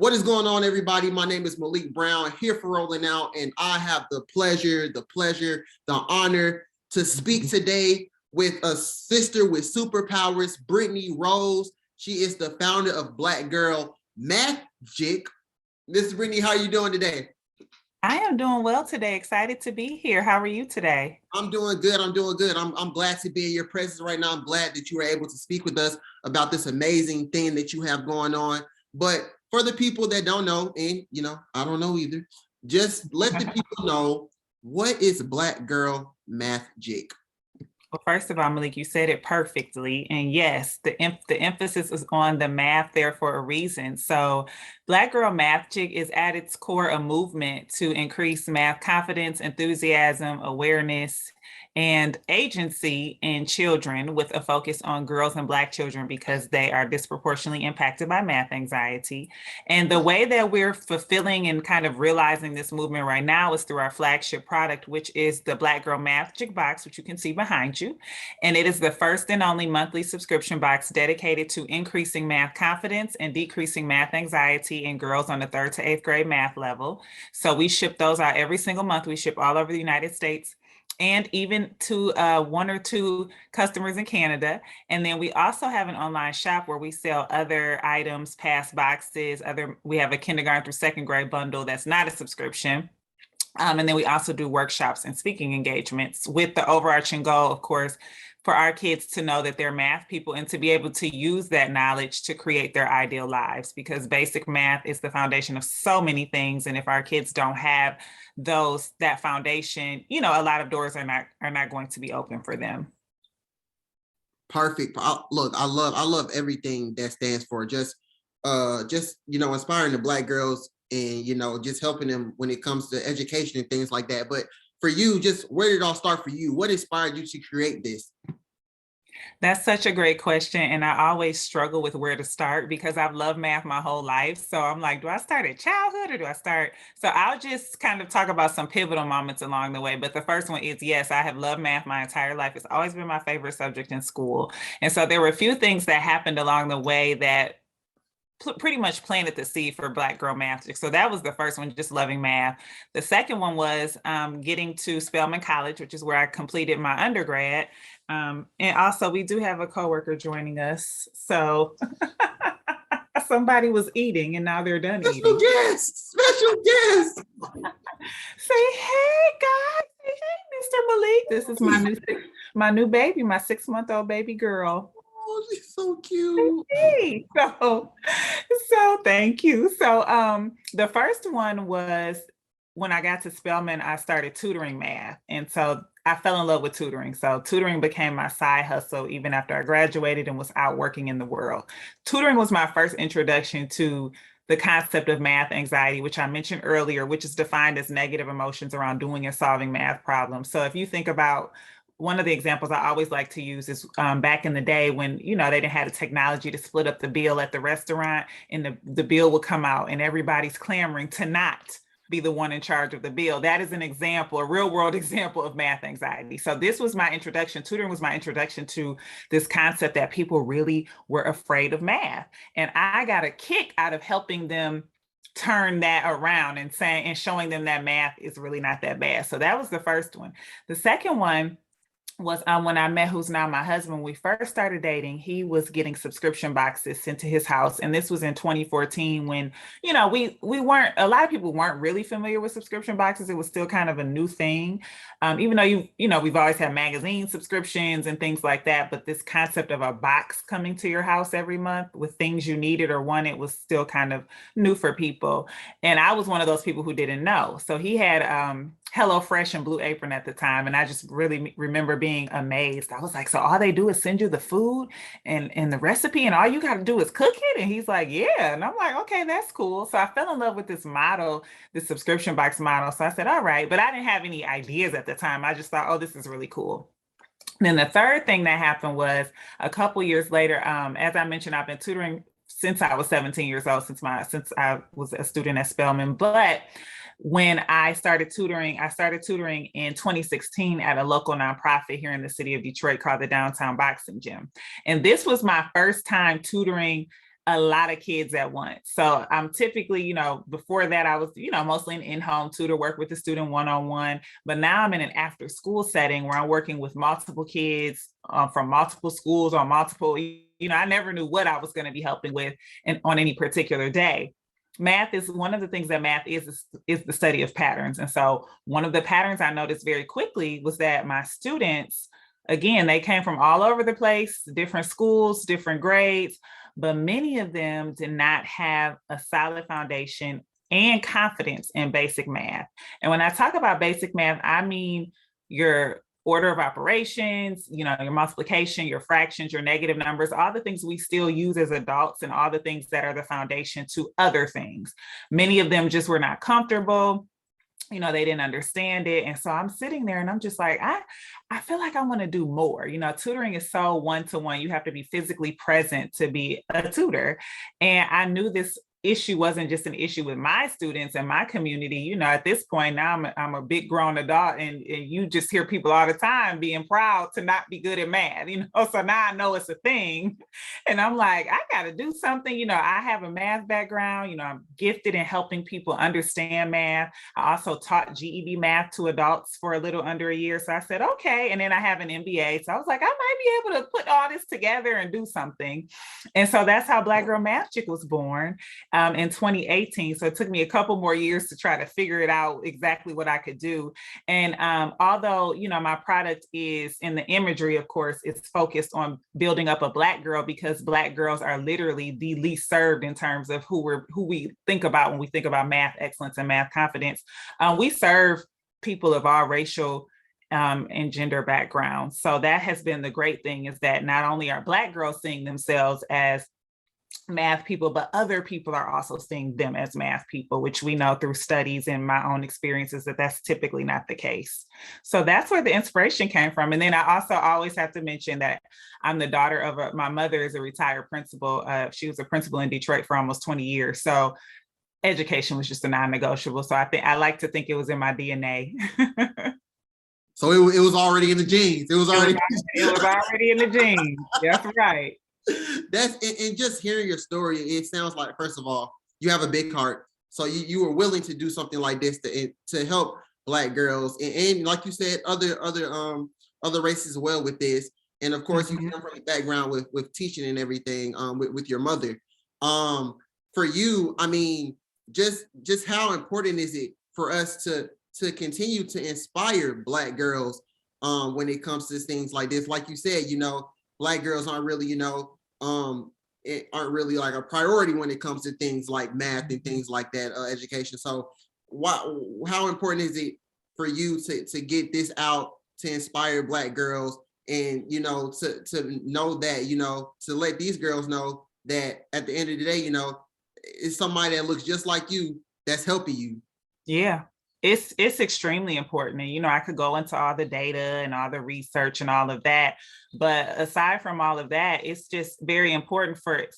What is going on, everybody? My name is Malik Brown, here for Rolling Out, and I have the pleasure, the honor to speak today with a sister with superpowers, BrittanyRhodes. She is the founder of Black Girl Magic. Miss Brittany, how are you doing today? I am doing well today. Excited to be here. How are you today? I'm doing good. I'm glad to be in your presence right now. I'm glad that you were able to speak with us about this amazing thing that you have going on. But for the people that don't know, and I don't know either, just let the people know, what is Black Girl Magic? Well, first of all, Malik, you said it perfectly. And yes, the emphasis is on the math there for a reason. So Black Girl Magic is at its core a movement to increase math confidence, enthusiasm, awareness, and agency in children, with a focus on girls and Black children because they are disproportionately impacted by math anxiety. And the way that we're fulfilling and kind of realizing this movement right now is through our flagship product, which is the Black Girl Magic Box, which you can see behind you. And it is the first and only monthly subscription box dedicated to increasing math confidence and decreasing math anxiety in girls on the 3rd to 8th grade math level. So we ship those out every single month. We ship all over the United States, and even to 1 or 2 customers in Canada. And then we also have an online shop where we sell other items, past boxes, we have a kindergarten through 2nd grade bundle that's not a subscription. And then we also do workshops and speaking engagements with the overarching goal, of course, for our kids to know that they're math people and to be able to use that knowledge to create their ideal lives, because basic math is the foundation of so many things. And if our kids don't have that foundation, a lot of doors are not going to be open for them. Perfect. Look, I love everything that stands for just inspiring the Black girls and just helping them when it comes to education and things like that. But for you, just where did it all start for you? What inspired you to create this? That's such a great question. And I always struggle with where to start because I've loved math my whole life. So I'm like, do I start at childhood or do I start? So I'll just kind of talk about some pivotal moments along the way. But the first one is, yes, I have loved math my entire life. It's always been my favorite subject in school. And so there were a few things that happened along the way that pretty much planted the seed for Black Girl Magic. So that was the first one, just loving math. The second one was getting to Spelman College, which is where I completed my undergrad. And also we do have a coworker joining us. So somebody was eating and now they're done eating. Special guest. Say, hey guys, say, hey, Mr. Malik. This is my new baby, my 6-month-old baby girl. Oh, she's so cute. So thank you. So the first one was when I got to Spelman, I started tutoring math. And so I fell in love with tutoring. So tutoring became my side hustle even after I graduated and was out working in the world. Tutoring was my first introduction to the concept of math anxiety, which I mentioned earlier, which is defined as negative emotions around doing and solving math problems. So if you think about one of the examples I always like to use is back in the day when, they didn't have the technology to split up the bill at the restaurant, and the bill would come out and everybody's clamoring to not be the one in charge of the bill. That is an example, a real world example of math anxiety. So this was my introduction. Tutoring was my introduction to this concept that people really were afraid of math. And I got a kick out of helping them turn that around and showing them that math is really not that bad. So that was the first one. The second one was when I met who's now my husband. When we first started dating, he was getting subscription boxes sent to his house. And this was in 2014 when, we weren't, a lot of people weren't really familiar with subscription boxes. It was still kind of a new thing. Even though we've always had magazine subscriptions and things like that, but this concept of a box coming to your house every month with things you needed or wanted was still kind of new for people. And I was one of those people who didn't know. So he had HelloFresh and Blue Apron at the time. And I just really remember being amazed. I was like, so all they do is send you the food and the recipe and all you got to do is cook it? And he's like, yeah. And I'm like, okay, that's cool. So I fell in love with this model, this subscription box model. So I said, all right, but I didn't have any ideas at the time. I just thought, oh, this is really cool. Then the third thing that happened was a couple years later, as I mentioned, I've been tutoring since I was 17 years old, since I was a student at Spelman. But when I started tutoring in 2016 at a local nonprofit here in the city of Detroit called the Downtown Boxing Gym. And this was my first time tutoring a lot of kids at once. So I'm typically, before that, I was, mostly an in-home tutor, work with the student one-on-one, but now I'm in an after-school setting where I'm working with multiple kids from multiple schools on multiple, I never knew what I was going to be helping with on any particular day. Math is one of the things that math is the study of patterns. And so one of the patterns I noticed very quickly was that my students, again, they came from all over the place, different schools, different grades, but many of them did not have a solid foundation and confidence in basic math. And when I talk about basic math, I mean your order of operations, your multiplication, your fractions, your negative numbers, all the things we still use as adults, and all the things that are the foundation to other things. Many of them just were not comfortable. They didn't understand it. And so I'm sitting there and I'm just like, I feel like I want to do more. Tutoring is so one-to-one. You have to be physically present to be a tutor. And I knew this issue wasn't just an issue with my students and my community. At this point now I'm a big grown adult, and you just hear people all the time being proud to not be good at math, so now I know it's a thing. And I'm like, I got to do something. I have a math background, I'm gifted in helping people understand math. I also taught GED math to adults for a little under a year. So I said, okay. And then I have an MBA. So I was like, I might be able to put all this together and do something. And so that's how Black Girl Magic was born. In 2018. So it took me a couple more years to try to figure it out exactly what I could do. And although, my product is in the imagery, of course, it's focused on building up a Black girl, because Black girls are literally the least served in terms of who we think about when we think about math excellence and math confidence. We serve people of all racial and gender backgrounds. So that has been the great thing, is that not only are Black girls seeing themselves as math people, but other people are also seeing them as math people, which we know through studies and my own experiences that that's typically not the case. So that's where the inspiration came from. And then I also always have to mention that I'm the daughter of my mother is a retired principal. She was a principal in Detroit for almost 20 years. So education was just a non-negotiable. So I like to think it was in my DNA. So it was already in the genes. It was already in the genes. That's right. And just hearing your story, it sounds like, first of all, you have a big heart. So you were willing to do something like this to help Black girls, and like you said, other races as well with this. And of course, you come from a background with teaching and everything, with your mother. For you, I mean, just how important is it for us to continue to inspire Black girls when it comes to things like this? Like you said, Black girls aren't really, aren't really like a priority when it comes to things like math and things like that, education. So how important is it for you to get this out, to inspire Black girls, and, to know that, to let these girls know that at the end of the day, it's somebody that looks just like you that's helping you? Yeah. It's extremely important. And, I could go into all the data and all the research and all of that. But aside from all of that, it's just very important for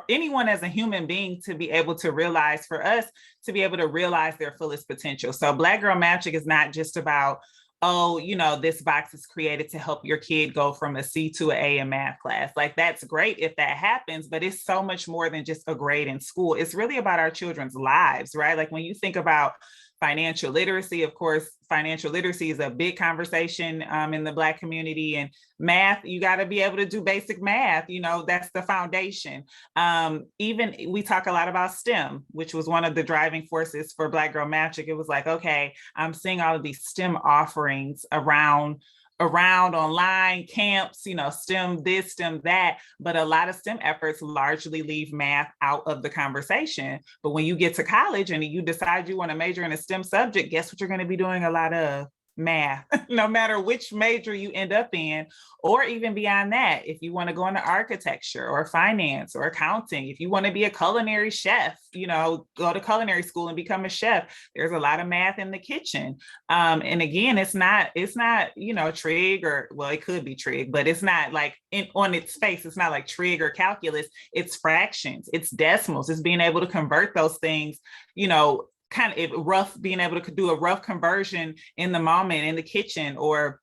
anyone as a human being to be able to realize, for us to be able to realize their fullest potential. So Black Girl Magic is not just about, this box is created to help your kid go from a C to an A in math class. Like, that's great if that happens, but it's so much more than just a grade in school. It's really about our children's lives, right? Like, when you think about financial literacy, of course, financial literacy is a big conversation in the Black community. And math, you got to be able to do basic math. That's the foundation. Even we talk a lot about STEM, which was one of the driving forces for Black Girl Magic. It was like, okay, I'm seeing all of these STEM offerings around online camps, STEM this, STEM that, but a lot of STEM efforts largely leave math out of the conversation. But when you get to college and you decide you want to major in a STEM subject, guess what you're going to be doing a lot of? Math, no matter which major you end up in, or even beyond that. If you want to go into architecture or finance or accounting, if you want to be a culinary chef, go to culinary school and become a chef. There's a lot of math in the kitchen. And again, it's not, trig, or, well, it could be trig, but it's not like on its face, it's not like trig or calculus. It's fractions, it's decimals, it's being able to convert those things, kind of rough, being able to do a rough conversion in the moment in the kitchen, or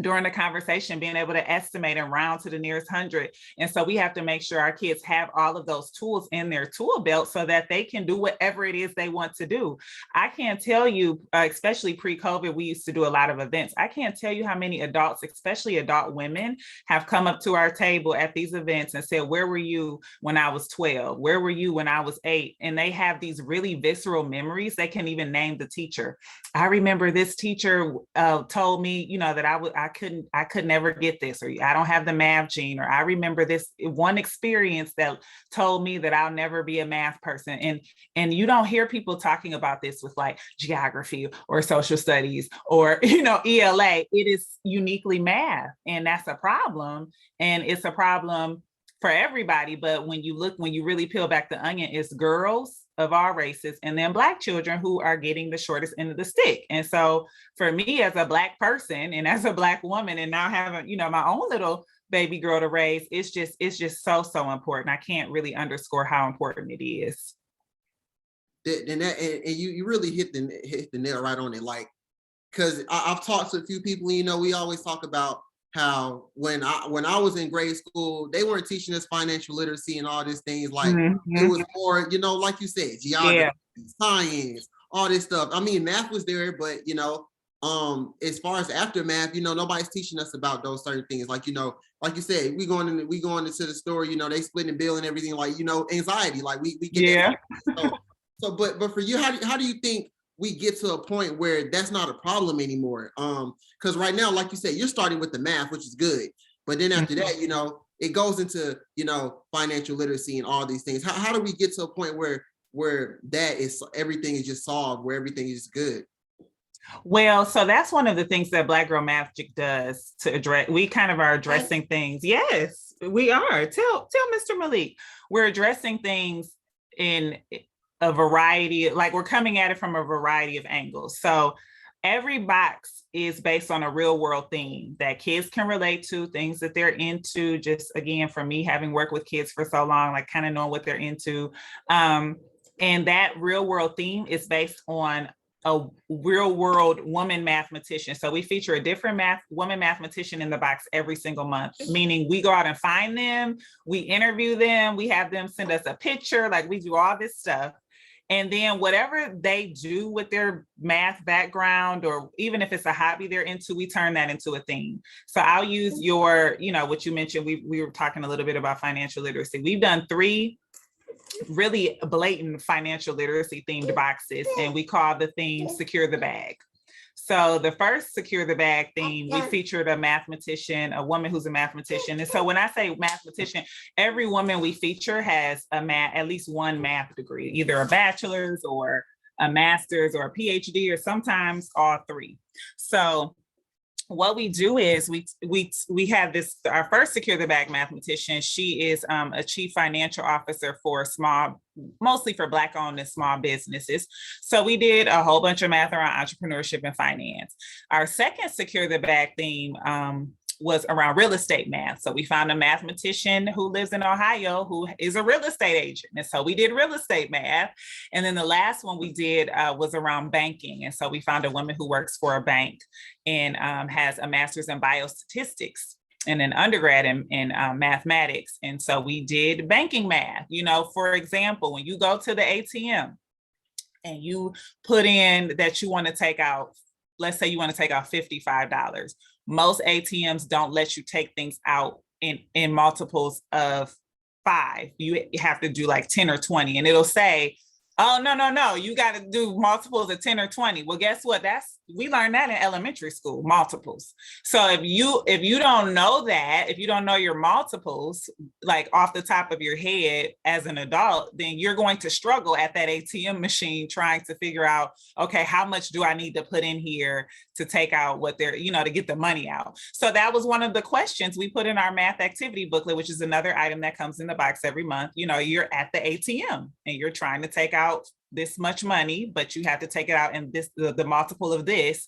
during the conversation, being able to estimate and round to the nearest hundred. And so we have to make sure our kids have all of those tools in their tool belt so that they can do whatever it is they want to do. I can't tell you, especially pre-COVID, we used to do a lot of events. I can't tell you how many adults, especially adult women, have come up to our table at these events and said, where were you when I was 12? Where were you when I was 8? And they have these really visceral memories. They can even name the teacher. I remember this teacher told me, you know, that I could never get this, or I don't have the math gene, or I remember this one experience that told me that I'll never be a math person. And you don't hear people talking about this with like geography or social studies or, you know, ELA. It is uniquely math, and that's a problem. And it's a problem for everybody. But when you really peel back the onion, it's girls of all races, and then Black children who are getting the shortest end of the stick. And so for me as a Black person and as a Black woman, and now having, you know, my own little baby girl to raise, it's just so important. I can't really underscore how important it is. And you really hit the nail right on it. Like, because I've talked to a few people, you know, we always talk about how when I was in grade school, they weren't teaching us financial literacy and all these things. Like it was more, you know, like you said, geography, science, all this stuff. I mean, math was there, but you know, as far as aftermath, you know, nobody's teaching us about those certain things. Like, you know, like you said, we going into the store, you know, they splitting the bill and everything, like, you know, anxiety, like we get that. But for you, how do you think we get to a point where that's not a problem anymore? Because right now, like you said, you're starting with the math, which is good. But then after that, you know, it goes into, you know, financial literacy and all these things. How do we get to a point where that is, everything is just solved, where everything is good? Well, so that's one of the things that Black Girl Magic does to address. We kind of are addressing things. Yes, we are. Tell Mr. Malik, we're addressing things in a variety, like we're coming at it from a variety of angles. So every box is based on a real world theme that kids can relate to, things that they're into. Just again, for me, having worked with kids for so long, like kind of knowing what they're into. And that real world theme is based on a real world woman mathematician. So we feature a different woman mathematician in the box every single month, meaning we go out and find them, we interview them, we have them send us a picture, like we do all this stuff. And then whatever they do with their math background, or even if it's a hobby they're into, we turn that into a theme. So I'll use your, you know, what you mentioned, we were talking a little bit about financial literacy. We've done 3 really blatant financial literacy themed boxes, and we call the theme Secure the Bag. So the first Secure the Bag theme, we featured a mathematician, a woman who's a mathematician. And so when I say mathematician, every woman we feature has at least one math degree, either a bachelor's or a master's or a PhD, or sometimes all 3. So what we do is we have this, our first Secure the Bag mathematician. She is a chief financial officer for mostly for Black owned and small businesses. So we did a whole bunch of math around entrepreneurship and finance. Our second Secure the Bag theme was around real estate math. So we found a mathematician who lives in Ohio who is a real estate agent. And so we did real estate math. And then the last one we did was around banking. And so we found a woman who works for a bank and has a master's in biostatistics and an undergrad in mathematics. And so we did banking math. You know, for example, when you go to the ATM and you put in that you want to take out, let's say you want to take out $55. Most ATMs don't let you take things out in multiples of 5. You have to do like 10 or 20, and it'll say, oh, no, you got to do multiples of 10 or 20. Well, guess what? We learned that in elementary school, multiples. So if you don't know that, if you don't know your multiples, like off the top of your head as an adult, then you're going to struggle at that ATM machine trying to figure out, okay, how much do I need to put in here to take out what they're, you know, to get the money out. So that was one of the questions we put in our math activity booklet, which is another item that comes in the box every month. You know, you're at the ATM and you're trying to take out this much money, but you have to take it out in this, the multiple of this.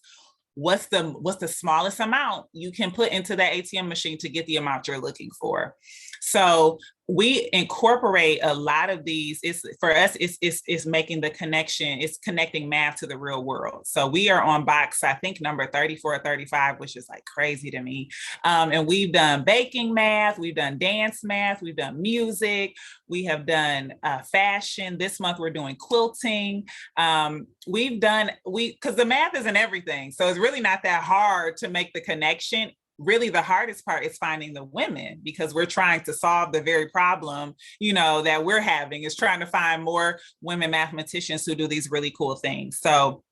What's the smallest amount you can put into that ATM machine to get the amount you're looking for? So we incorporate a lot of these. It's for us, it's making the connection, it's connecting math to the real world. So we are on box, I think number 34 or 35, which is like crazy to me. And we've done baking math, we've done dance math, we've done music, we have done fashion. This month we're doing quilting. Because the math isn't everything. So it's really not that hard to make the connection. Really the hardest part is finding the women, because we're trying to solve the very problem, that we're having, is trying to find more women mathematicians who do these really cool things. So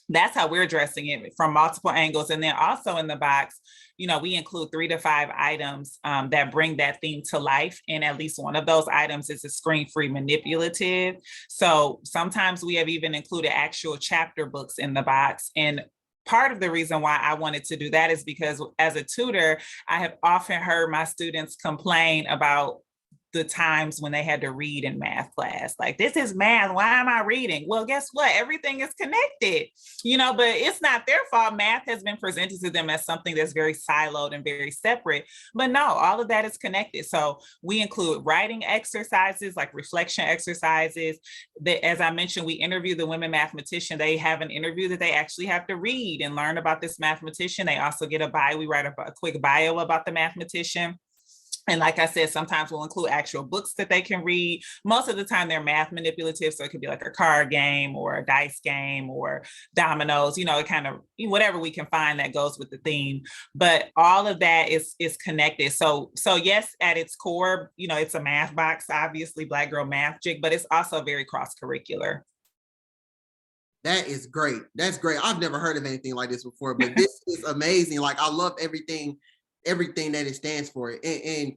that's how we're addressing it from multiple angles. And then also in the box, we include 3 to 5 items that bring that theme to life. And at least one of those items is a screen-free manipulative. So sometimes we have even included actual chapter books in the box. And part of the reason why I wanted to do that is because as a tutor, I have often heard my students complain about the times when they had to read in math class. Like, this is math, why am I reading? Well, guess what? Everything is connected, but it's not their fault. Math has been presented to them as something that's very siloed and very separate, but no, all of that is connected. So we include writing exercises, like reflection exercises. That, as I mentioned, we interview the women mathematician. They have an interview that they actually have to read and learn about this mathematician. They also get a bio. We write a quick bio about the mathematician. And like I said, sometimes we'll include actual books that they can read. Most of the time they're math manipulative. So it could be like a card game or a dice game or dominoes, kind of whatever we can find that goes with the theme. But all of that is connected. So yes, at its core, it's a math box, obviously Black Girl Math Jig, but it's also very cross-curricular. That is great. That's great. I've never heard of anything like this before, but this is amazing. Like, I love everything that it stands for. And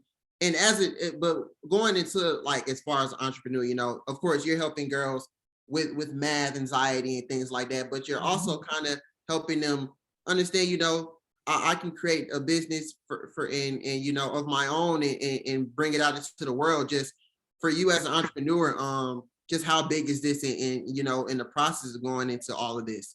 but going into, like, as far as entrepreneur, of course you're helping girls with math anxiety and things like that, but you're also kind of helping them understand, I can create a business for of my own and bring it out into the world. Just for you as an entrepreneur, just how big is this in the process of going into all of this?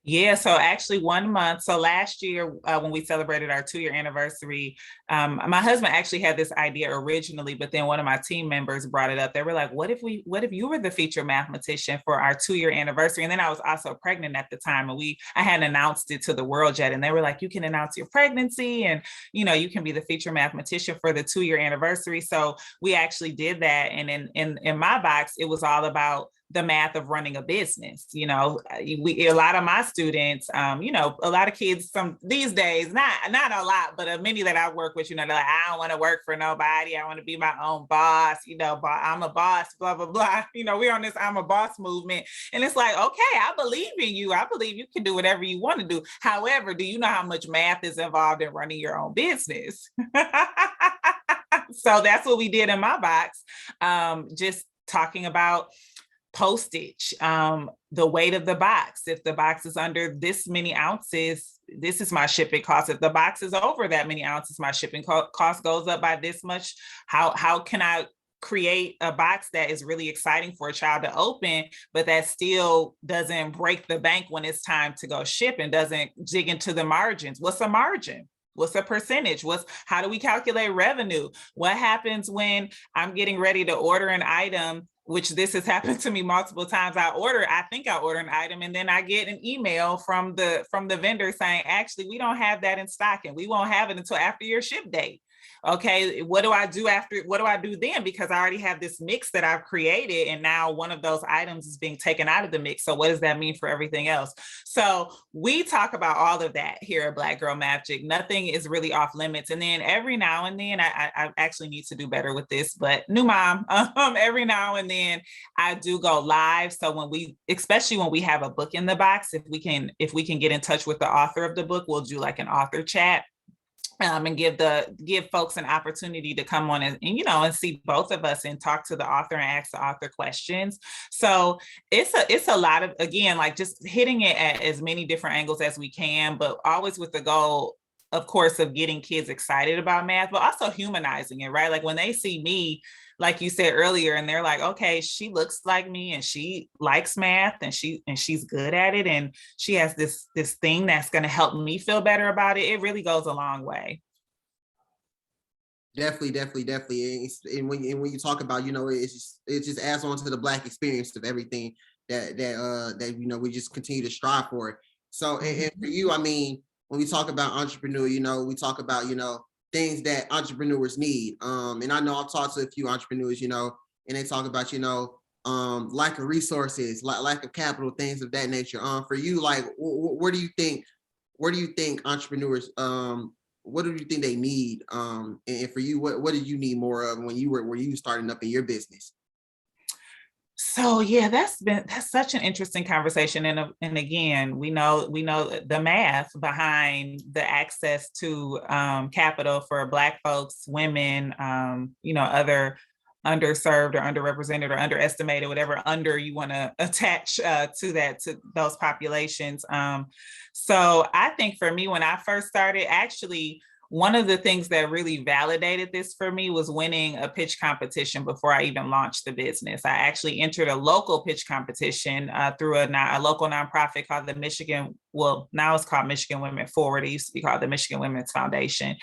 Yeah, so actually 1 month. So last year, when we celebrated our 2-year anniversary, my husband actually had this idea originally, but then one of my team members brought it up. They were like, what if you were the featured mathematician for our 2-year anniversary? And then I was also pregnant at the time, and I hadn't announced it to the world yet. And they were like, you can announce your pregnancy and, you can be the featured mathematician for the 2-year anniversary. So we actually did that. And in my box, it was all about the math of running a business. A lot of my students, a lot of kids these days, not a lot, but many that I work with, they're like, I don't want to work for nobody. I want to be my own boss. I'm a boss, blah, blah, blah. We're on this I'm a boss movement. And it's like, okay, I believe in you. I believe you can do whatever you want to do. However, do you know how much math is involved in running your own business? So that's what we did in my box. Just talking about postage, the weight of the box. If the box is under this many ounces, this is my shipping cost. If the box is over that many ounces, my shipping cost goes up by this much. How can I create a box that is really exciting for a child to open, but that still doesn't break the bank when it's time to go ship and doesn't dig into the margins? What's a margin? What's a percentage? How do we calculate revenue? What happens when I'm getting ready to order an item, which this has happened to me multiple times. I think I order an item, and then I get an email from the vendor saying, actually, we don't have that in stock and we won't have it until after your ship date. Okay, what do I do then? Because I already have this mix that I've created, and now one of those items is being taken out of the mix. So what does that mean for everything else? So we talk about all of that here at Black Girl Magic. Nothing is really off limits. And then every now and then, I actually need to do better with this, but new mom, every now and then I do go live. So especially when we have a book in the box, if we can get in touch with the author of the book, we'll do like an author chat. And give folks an opportunity to come on and see both of us and talk to the author and ask the author questions. So it's a lot of, again, like just hitting it at as many different angles as we can, but always with the goal, of course, of getting kids excited about math, but also humanizing it, right? Like when they see me, like you said earlier, and they're like, okay, she looks like me and she likes math and she's good at it. And she has this thing that's going to help me feel better about it. It really goes a long way. Definitely. And when you talk about, it just adds on to the Black experience of everything that we just continue to strive for. So, and for you, I mean, when we talk about entrepreneur, we talk about, things that entrepreneurs need. And I know I've talked to a few entrepreneurs, and they talk about, lack of resources, lack of capital, things of that nature. For you, like, where do you think entrepreneurs, what do you think they need? And for you, what did you need more of when you were starting up in your business? So yeah, that's such an interesting conversation, and again, we know the math behind the access to capital for Black folks, women, other underserved or underrepresented or underestimated, whatever under you want to attach to those populations. So I think for me, when I first started, actually, one of the things that really validated this for me was winning a pitch competition before I even launched the business. I actually entered a local pitch competition through a local nonprofit called the Michigan, well, now it's called Michigan Women Forward. It used to be called the Michigan Women's Foundation.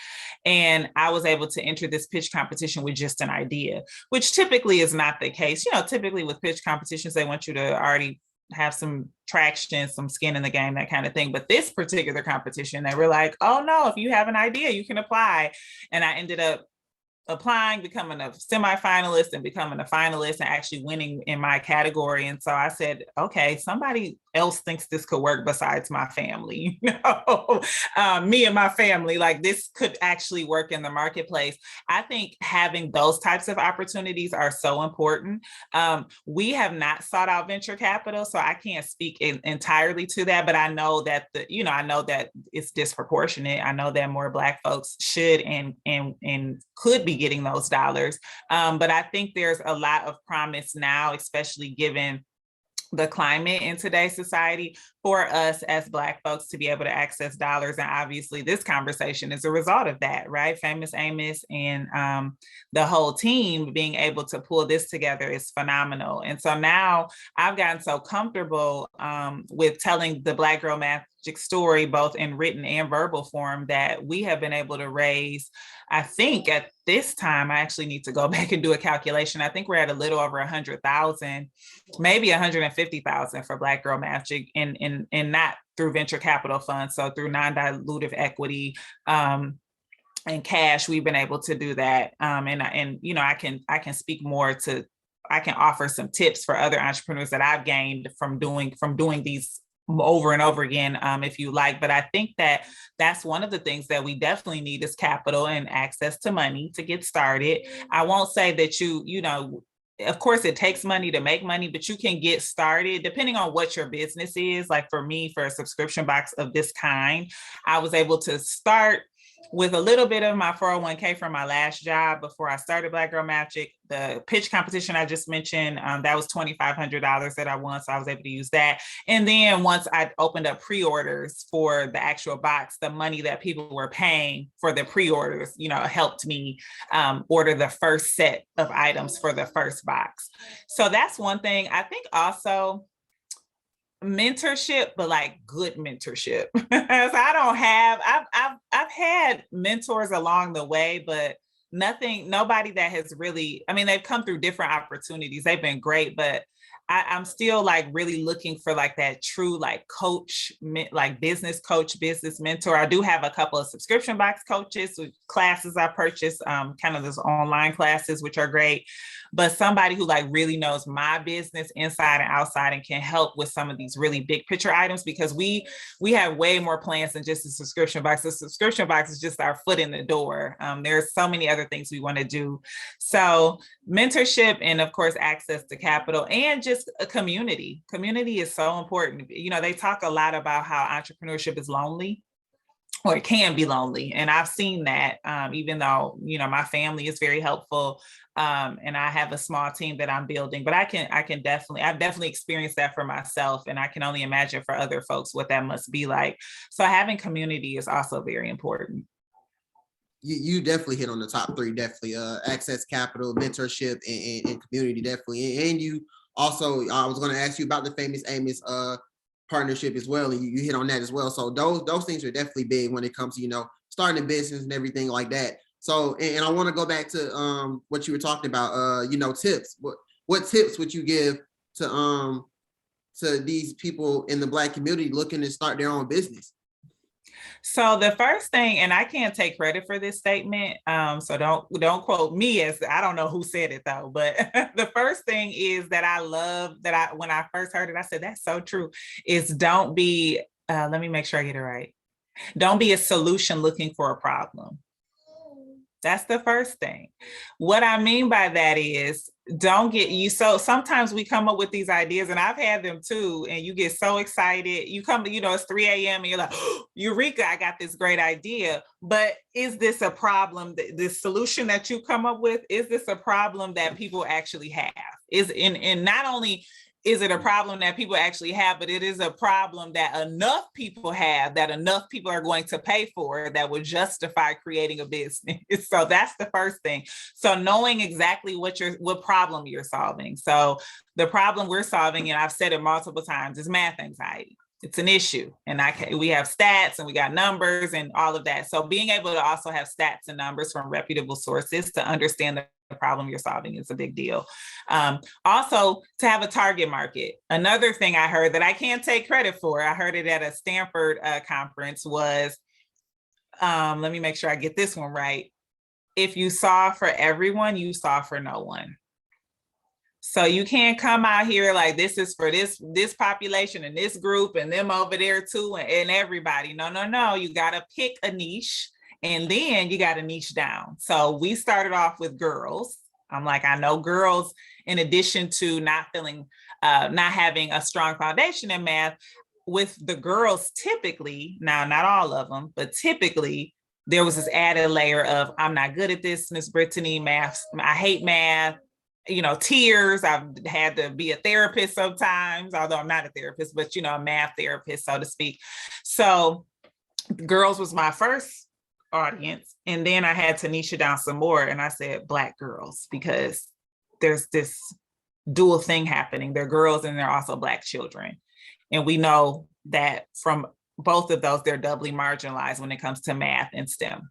And I was able to enter this pitch competition with just an idea, which typically is not the case. Typically with pitch competitions, they want you to already have some traction, some skin in the game, that kind of thing. But this particular competition, they were like, oh no, if you have an idea, you can apply. And I ended up applying, becoming a semifinalist and becoming a finalist and actually winning in my category. And so I said, okay, somebody else thinks this could work besides my family. Me and my family, like this could actually work in the marketplace. I think having those types of opportunities are so important. We have not sought out venture capital, so I can't speak entirely to that, but I know that I know that it's disproportionate. I know that more Black folks should and could be getting those dollars. But I think there's a lot of promise now, especially given the climate in today's society, for us as Black folks to be able to access dollars. And obviously this conversation is a result of that, right? Famous Amos and the whole team being able to pull this together is phenomenal. And so now I've gotten so comfortable with telling the Black Girl Magic story, both in written and verbal form, that we have been able to raise, I think at this time, I actually need to go back and do a calculation. I think we're at a little over 100,000, maybe 150,000 for Black Girl Magic, and not through venture capital funds. So through non-dilutive equity and cash, we've been able to do that. I can speak more to, I can offer some tips for other entrepreneurs that I've gained from doing these over and over again, if you like. But I think that that's one of the things that we definitely need is capital and access to money to get started. I won't say that of course it takes money to make money, but you can get started depending on what your business is. Like for me, for a subscription box of this kind, I was able to start with a little bit of my 401k from my last job before I started Black Girl Magic. The pitch competition I just mentioned, that was $2,500 that I won, so I was able to use that. And then once I opened up pre-orders for the actual box, the money that people were paying for the pre-orders, helped me order the first set of items for the first box. So that's one thing. I think also mentorship, but like good mentorship. So I've had mentors along the way, but nobody that has really, they've come through different opportunities. They've been great, but I'm still like really looking for like that true like coach, like business coach, business mentor. I do have a couple of subscription box coaches with classes I purchased, kind of those online classes, which are great. But somebody who like really knows my business inside and outside and can help with some of these really big picture items, because we have way more plans than just a subscription box. The subscription box is just our foot in the door. There's so many other things we want to do. So mentorship, and of course, access to capital, and just a community. Community is so important. They talk a lot about how entrepreneurship is lonely, or it can be lonely. And I've seen that, even though, my family is very helpful, and I have a small team that I'm building, but I've definitely experienced that for myself. And I can only imagine for other folks what that must be like. So having community is also very important. You definitely hit on the top three, definitely. Access capital, mentorship, and community, definitely. And you also, I was going to ask you about the Famous Amos partnership as well, and you hit on that as well. So those things are definitely big when it comes to starting a business and everything like that. So, and I want to go back to what you were talking about, tips. What tips would you give to these people in the Black community looking to start their own business? So the first thing, and I can't take credit for this statement, so don't quote me, as I don't know who said it though, but the first thing is that I love that when I first heard it, I said, that's so true, is don't be, let me make sure I get it right. Don't be a solution looking for a problem. That's the first thing. What I mean by that is don't get you. So sometimes we come up with these ideas, and I've had them too, and you get so excited. You come, it's 3 a.m. and you're like, oh, Eureka, I got this great idea. But is this a problem? This solution that you come up with, is this a problem that people actually have? And not only is it a problem that people actually have, but it is a problem that enough people have, that enough people are going to pay for, that would justify creating a business. So that's the first thing. So knowing exactly what problem you're solving. So the problem we're solving, and I've said it multiple times, is math anxiety. It's an issue, and we have stats and we got numbers and all of that. So being able to also have stats and numbers from reputable sources to understand the problem you're solving is a big deal. Also, to have a target market. Another thing I heard that I can't take credit for, I heard it at a Stanford conference, was, let me make sure I get this one right. If you solve for everyone, you solve for no one. So you can't come out here like this is for this population and this group and them over there too and everybody. No. You got to pick a niche, and then you got to niche down. So we started off with girls. I'm like, I know girls, in addition to not having a strong foundation in math, with the girls typically, now not all of them, but typically there was this added layer of, I'm not good at this, Miss Brittany, math, I hate math. Tears. I've had to be a therapist sometimes, although I'm not a therapist, but a math therapist, so to speak. So girls was my first audience. And then I had to niche it down some more. And I said Black girls, because there's this dual thing happening. They're girls and they're also Black children. And we know that from both of those, they're doubly marginalized when it comes to math and STEM.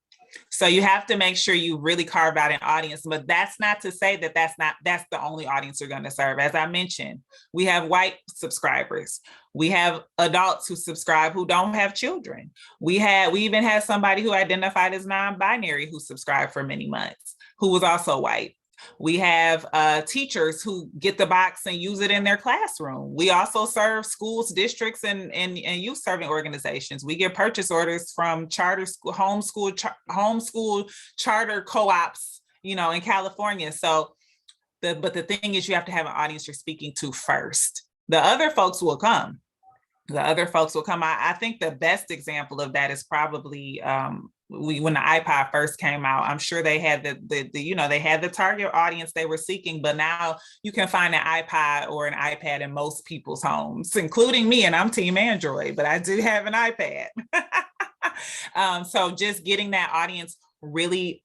So you have to make sure you really carve out an audience, but that's not to say that that's the only audience you're going to serve. As I mentioned, we have white subscribers. We have adults who subscribe who don't have children. We even had somebody who identified as non-binary who subscribed for many months, who was also white. We have teachers who get the box and use it in their classroom. We also serve schools, districts, and youth serving organizations. We get purchase orders from charter school, homeschool charter co-ops, in California. So, but the thing is, you have to have an audience you're speaking to first. The other folks will come. I think the best example of that is probably when the iPod first came out. I'm sure they had they had the target audience they were seeking, but now you can find an iPod or an iPad in most people's homes, including me, and I'm team Android, but I do have an iPad. So just getting that audience really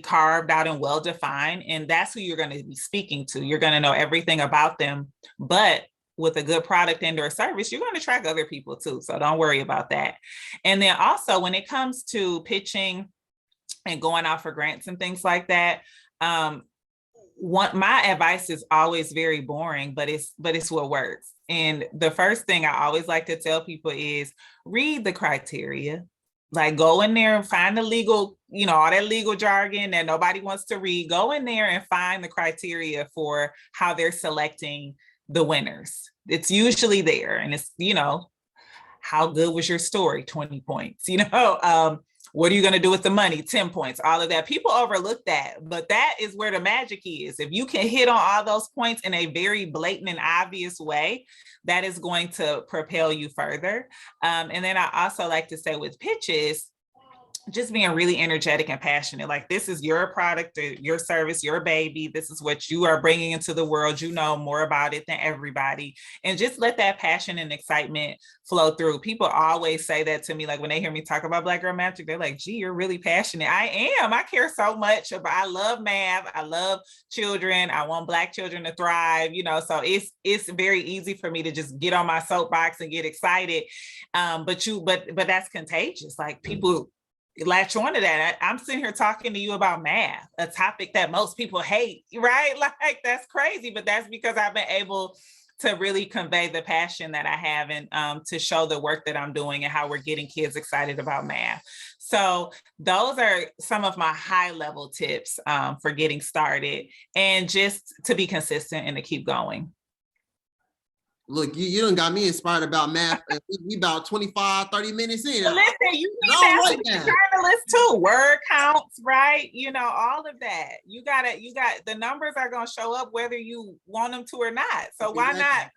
carved out and well-defined, and that's who you're going to be speaking to. You're going to know everything about them, but with a good product and or service, you're going to attract other people too. So don't worry about that. And then also when it comes to pitching and going out for grants and things like that, my advice is always very boring, but it's what works. And the first thing I always like to tell people is read the criteria. Like, go in there and find the legal, all that legal jargon that nobody wants to read. Go in there and find the criteria for how they're selecting the winners. It's usually there. And it's, how good was your story? 20 points. What are you going to do with the money? 10 points, all of that. People overlook that, but that is where the magic is. If you can hit on all those points in a very blatant and obvious way, that is going to propel you further. And then I also like to say with pitches, just being really energetic and passionate. Like, this is your product, your service, your baby. This is what you are bringing into the world. You know more about it than everybody. And just let that passion and excitement flow through. People always say that to me. Like, when they hear me talk about Black Girl Magic, they're like, gee, you're really passionate. I am. I care so much I love math. I love children. I want Black children to thrive, so it's very easy for me to just get on my soapbox and get excited. But that's contagious. Like, people latch on to that. I'm sitting here talking to you about math, a topic that most people hate, right? Like that's crazy, but that's because I've been able to really convey the passion that I have and to show the work that I'm doing and how we're getting kids excited about math. So those are some of my high level tips for getting started and just to be consistent and to keep going. Look, you done got me inspired about math. We about 25, 30 minutes in. Well, listen, you need I don't math like to be a that. journalist too. Word counts, right? You know, all of that. You got the numbers are going to show up whether you want them to or not. So why not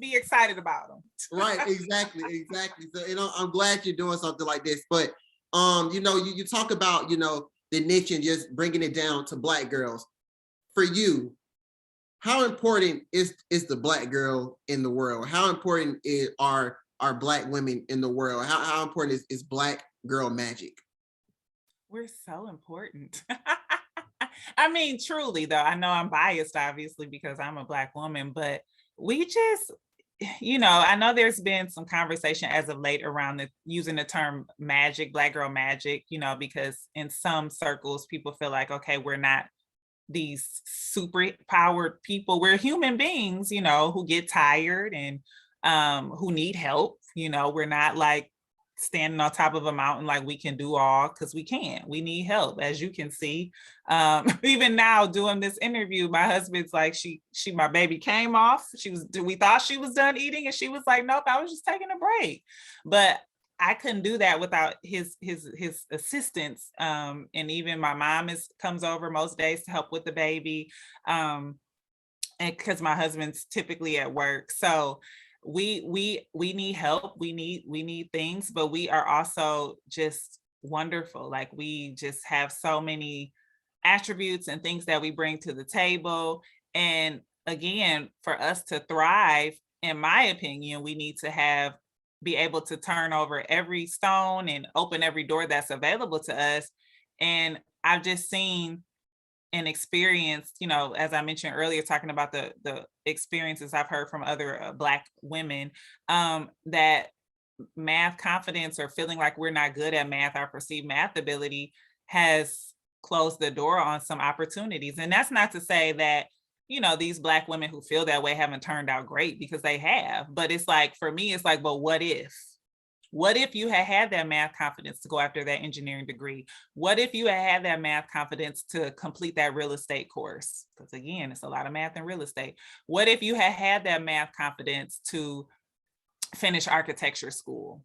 be excited about them? Right, exactly. So, you know, I'm glad you're doing something like this. But, you know, you talk about, you know, the niche and just bringing it down to Black girls. For you, how important is the Black girl in the world? How important are Black women in the world? How important is Black girl magic? We're so important. I mean, truly, though, I know I'm biased, obviously, because I'm a Black woman, but we just, you know, I know there's been some conversation as of late around using the term magic, Black girl magic, you know, because in some circles, people feel like, okay, we're not these super powered people. We're human beings, you know, who get tired and who need help. You know, we're not like standing on top of a mountain like we can do all, because we can't. We need help, as you can see. Even now doing this interview, my husband's like, my baby came off. We thought she was done eating, and she was like, nope, I was just taking a break. But I couldn't do that without his assistance. And even my mom comes over most days to help with the baby. And because my husband's typically at work. So we need help. We need things, but we are also just wonderful. Like we just have so many attributes and things that we bring to the table. And again, for us to thrive, in my opinion, we need to be able to turn over every stone and open every door that's available to us. And I've just seen and experienced, you know, as I mentioned earlier, talking about the experiences I've heard from other Black women, that math confidence or feeling like we're not good at math, our perceived math ability has closed the door on some opportunities. And that's not to say that, you know, these Black women who feel that way haven't turned out great, because they have. But it's like, for me, it's like, but what if? What if you had that math confidence to go after that engineering degree? What if you had that math confidence to complete that real estate course? Because again, it's a lot of math in real estate. What if you had that math confidence to finish architecture school?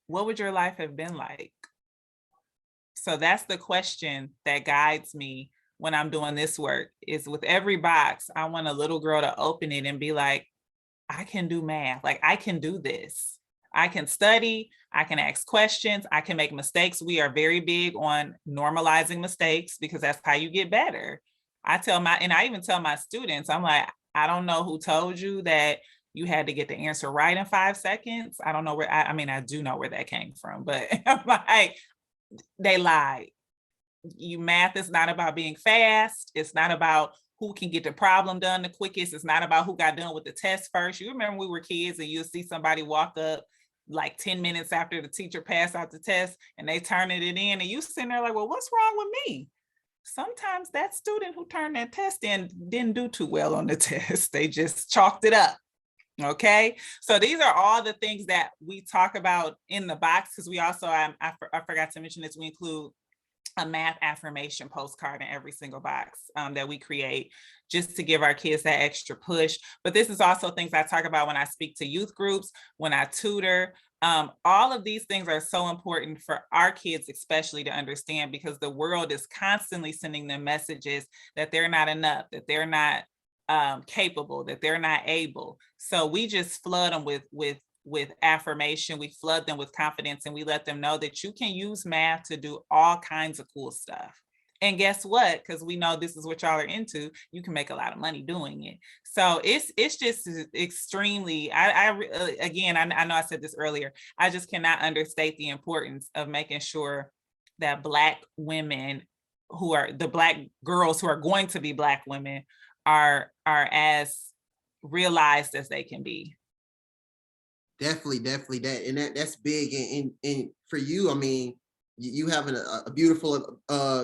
What would your life have been like? So that's the question that guides me when I'm doing this work, is with every box, I want a little girl to open it and be like, I can do math. Like, I can do this. I can study, I can ask questions, I can make mistakes. We are very big on normalizing mistakes because that's how you get better. I even tell my students, I'm like, I don't know who told you that you had to get the answer right in 5 seconds. I don't know where, I mean, I do know where that came from, but I'm like, they lied. Math is not about being fast. It's not about who can get the problem done the quickest. It's not about who got done with the test first. You remember we were kids and you'll see somebody walk up like 10 minutes after the teacher passed out the test and they turning it in, and you sitting there like, well, what's wrong with me? Sometimes that student who turned that test in didn't do too well on the test. They just chalked it up. Okay, so these are all the things that we talk about in the box, because we also, I forgot to mention this, we include a math affirmation postcard in every single box that we create, just to give our kids that extra push. But this is also things I talk about when I speak to youth groups, when I tutor. All of these things are so important for our kids, especially, to understand, because the world is constantly sending them messages that they're not enough, that they're not capable, that they're not able. So we just flood them with affirmation. We flood them with confidence, and we let them know that you can use math to do all kinds of cool stuff. And guess what? Because we know this is what y'all are into, you can make a lot of money doing it. So it's just extremely, again, I know I said this earlier, I just cannot understate the importance of making sure that Black women, who are the Black girls who are going to be Black women, are as realized as they can be. Definitely that, and that's big. And for you, I mean, you having a beautiful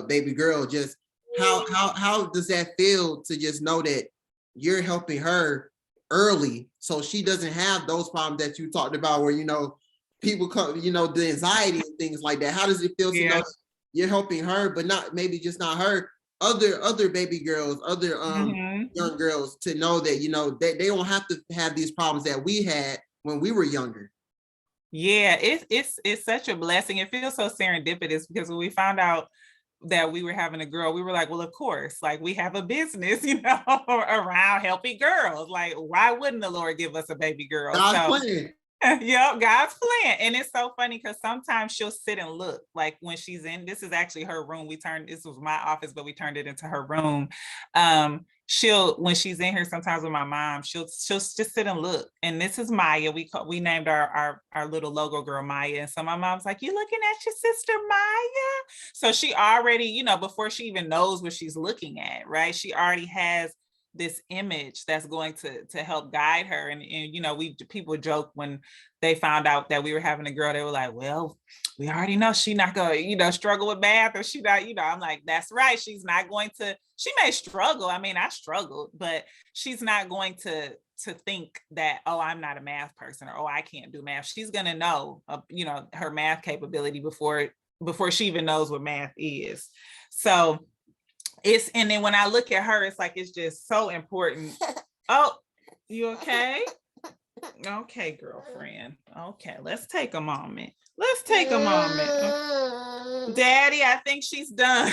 baby girl, just how does that feel to just know that you're helping her early so she doesn't have those problems that you talked about where, people come, the anxiety and things like that? How does it feel to know that you're helping her, but not maybe just not her, other baby girls, other young girls, to know that, they don't have to have these problems that we had when we were younger? Yeah, it's such a blessing. It feels so serendipitous because when we found out that we were having a girl, we were like, well, of course, like we have a business, around helping girls. Like, why wouldn't the Lord give us a baby girl? God's plan. Yep, God's plan. And it's so funny because sometimes she'll sit and look, like when she's in, this is actually her room. This was my office, but we turned it into her room. When she's in here sometimes with my mom, she'll just sit and look. And this is Maya. We named our little logo girl Maya. And so my mom's like, you looking at your sister Maya? So she already, before she even knows what she's looking at, right? She already has this image that's going to help guide her. And people joke when they found out that we were having a girl, they were like, well, we already know she's not going to, struggle with math, or she not, I'm like, that's right. She's not going to, she may struggle. I mean, I struggled, but she's not going to think that, oh, I'm not a math person, or, oh, I can't do math. She's going to know, her math capability before she even knows what math is. So and then when I look at her, it's like, it's just so important. Oh, you okay? Okay, girlfriend. Okay, let's take a moment. Daddy, I think she's done.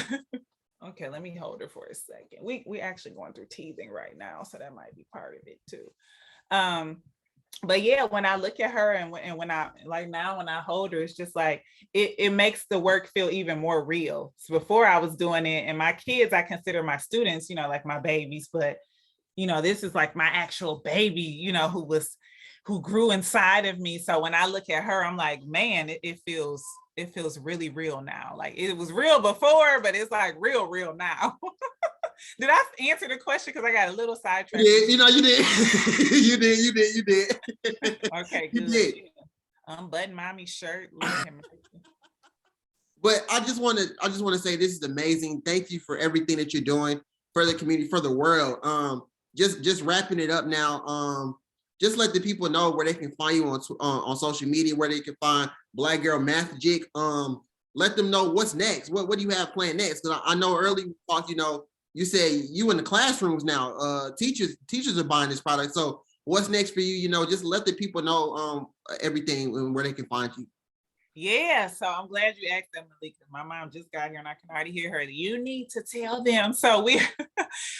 Okay, let me hold her for a second. We actually going through teething right now, so that might be part of it too. But yeah, when I look at her and when I hold her, it's just like, it makes the work feel even more real. So before I was doing it, and my kids, I consider my students, like my babies, but this is like my actual baby, who grew inside of me. So when I look at her, I'm like, man, it feels really real now. Like, it was real before, but it's like real now. Did I answer the question? Because I got a little sidetracked. You did. You did. Okay, good. You did. Unbutton mommy's shirt. But I just want to say, this is amazing. Thank you for everything that you're doing for the community, for the world. Just wrapping it up now. Just let the people know where they can find you on social media, where they can find Black Girl Magic. Let them know what's next. What do you have planned next? Because I know early talk, you say you in the classrooms now. Teachers are buying this product. So what's next for you? Just let the people know everything and where they can find you. Yeah, so I'm glad you asked that, Malik, because my mom just got here and I can already hear her. You need to tell them. So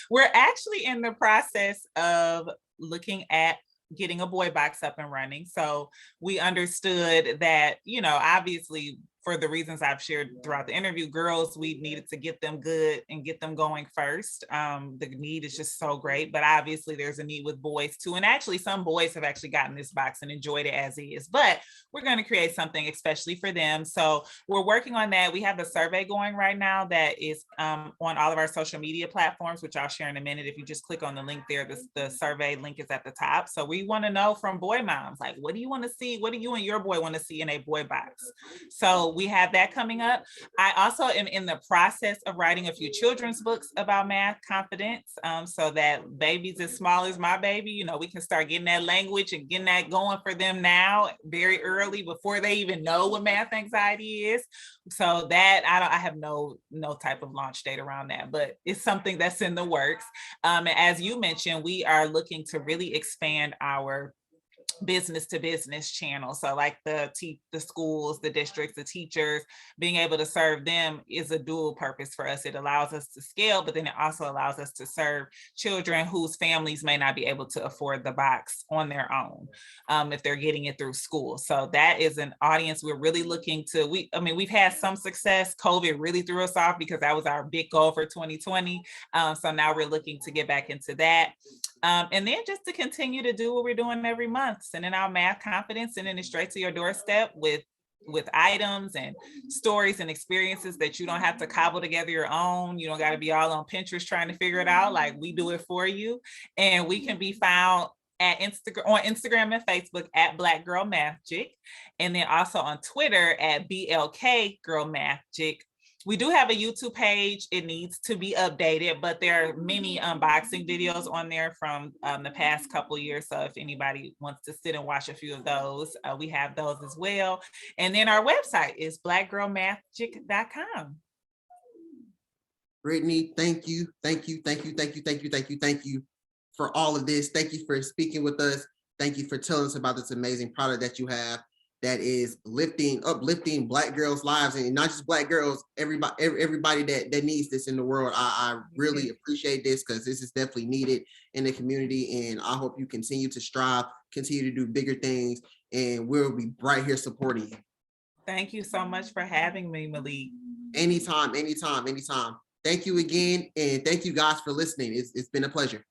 we're actually in the process of looking at getting a boy box up and running. So we understood that, obviously, for the reasons I've shared throughout the interview, girls, we needed to get them good and get them going first. The need is just so great, but obviously there's a need with boys too. And actually some boys have actually gotten this box and enjoyed it as is, but we're going to create something especially for them. So we're working on that. We have a survey going right now that is on all of our social media platforms, which I'll share in a minute. If you just click on the link there, the survey link is at the top. So we want to know from boy moms, like, what do you want to see? What do you and your boy want to see in a boy box? So we have that coming up. I also am in the process of writing a few children's books about math confidence, so that babies as small as my baby, we can start getting that language and getting that going for them now, very early, before they even know what math anxiety is. So that I have no type of launch date around that, but it's something that's in the works. And as you mentioned, we are looking to really expand our business to business channel. So like the schools, the districts, the teachers, being able to serve them is a dual purpose for us. It allows us to scale, but then it also allows us to serve children whose families may not be able to afford the box on their own, if they're getting it through school. So that is an audience we're really looking to. We've had some success. COVID really threw us off because that was our big goal for 2020. So now we're looking to get back into that. And then just to continue to do what we're doing every month, sending out math confidence, sending it straight to your doorstep with items and stories and experiences that you don't have to cobble together your own. You don't got to be all on Pinterest trying to figure it out. Like, we do it for you, and we can be found at Instagram and Facebook at Black Girl Magic, and then also on Twitter at BLK Girl Magic. We do have a YouTube page. It needs to be updated, but there are many unboxing videos on there from the past couple years. So if anybody wants to sit and watch a few of those, we have those as well. And then our website is blackgirlmagic.com. Brittany, thank you for all of this. Thank you for speaking with us. Thank you for telling us about this amazing product that you have that is uplifting Black girls' lives, and not just Black girls, everybody that needs this in the world. I really appreciate this, because this is definitely needed in the community, and I hope you continue to strive, continue to do bigger things, and we'll be right here supporting you. Thank you so much for having me, Malik. Anytime. Thank you again, and thank you guys for listening. It's been a pleasure.